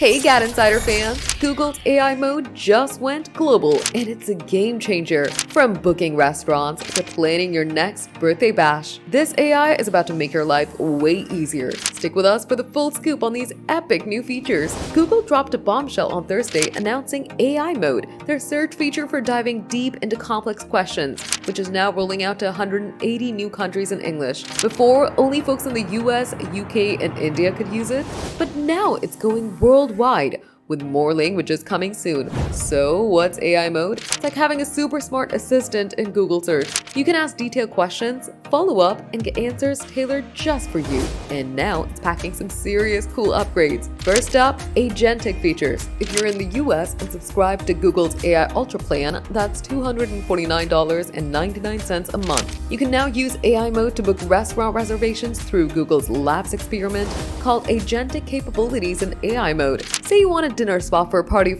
Hey GadInsider fans! Google's AI mode just went global and it's a game changer. From booking restaurants to planning your next birthday bash, this AI is about to make your life way easier. Stick with us for the full scoop on these epic new features. Google dropped a bombshell on Thursday announcing AI mode, their search feature for diving deep into complex questions, which is now rolling out to 180 new countries in English. Before, only folks in the US, UK, and India could use it, but now it's going worldwide, with more languages coming soon. So what's AI mode? It's like having a super smart assistant in Google search. You can ask detailed questions, follow up, and get answers tailored just for you. And now it's packing some serious cool upgrades. First up, agentic features. If you're in the US and subscribe to Google's AI Ultra plan, that's $249.99 a month. You can now use AI mode to book restaurant reservations through Google's Labs experiment called Agentic Capabilities in AI mode. Say you want a dinner spot for a party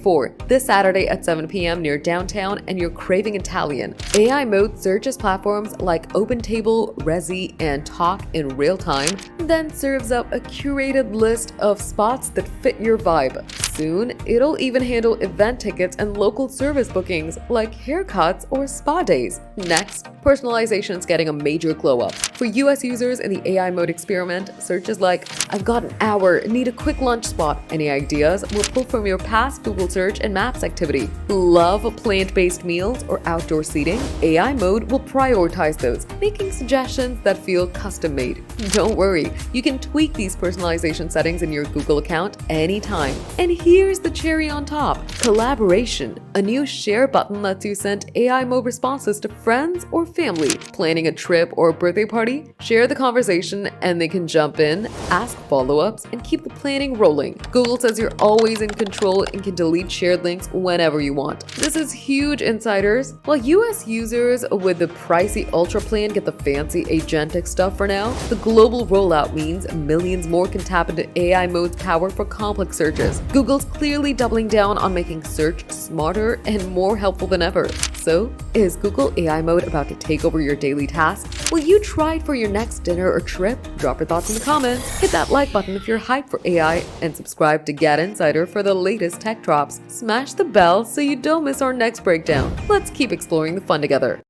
this Saturday at 7 p.m. near downtown and you're craving Italian. AI mode searches platforms like OpenTable, Resy, and Talk in real time, then serves up a curated list of spots that fit your vibe. Soon, it'll even handle event tickets and local service bookings like haircuts or spa days. Next, personalization's getting a major glow up. For US users in the AI mode experiment, searches like, "I've got an hour, need a quick lunch spot," any ideas will pull from your past Google search and Maps activity. Love plant-based meals or outdoor seating? AI mode will prioritize those, making suggestions that feel custom-made. Don't worry, you can tweak these personalization settings in your Google account anytime. And here's the cherry on top: collaboration. A new share button lets you send AI mode responses to friends or family. Planning a trip or a birthday party? Share the conversation and they can jump in, ask follow-ups, and keep the planning rolling. Google says you're always in control and can delete shared links whenever you want. This is huge, insiders. While US users with the pricey Ultra plan get the fancy agentic stuff for now, the global rollout means millions more can tap into AI mode's power for complex searches. Google's clearly doubling down on making search smarter and more helpful than ever. So, is Google AI mode about to take over your daily tasks? Will you try it for your next dinner or trip? Drop your thoughts in the comments. Hit that like button if you're hyped for AI, and subscribe to GadInsider for the latest tech drops. Smash the bell so you don't miss our next breakdown. Let's keep exploring the fun together.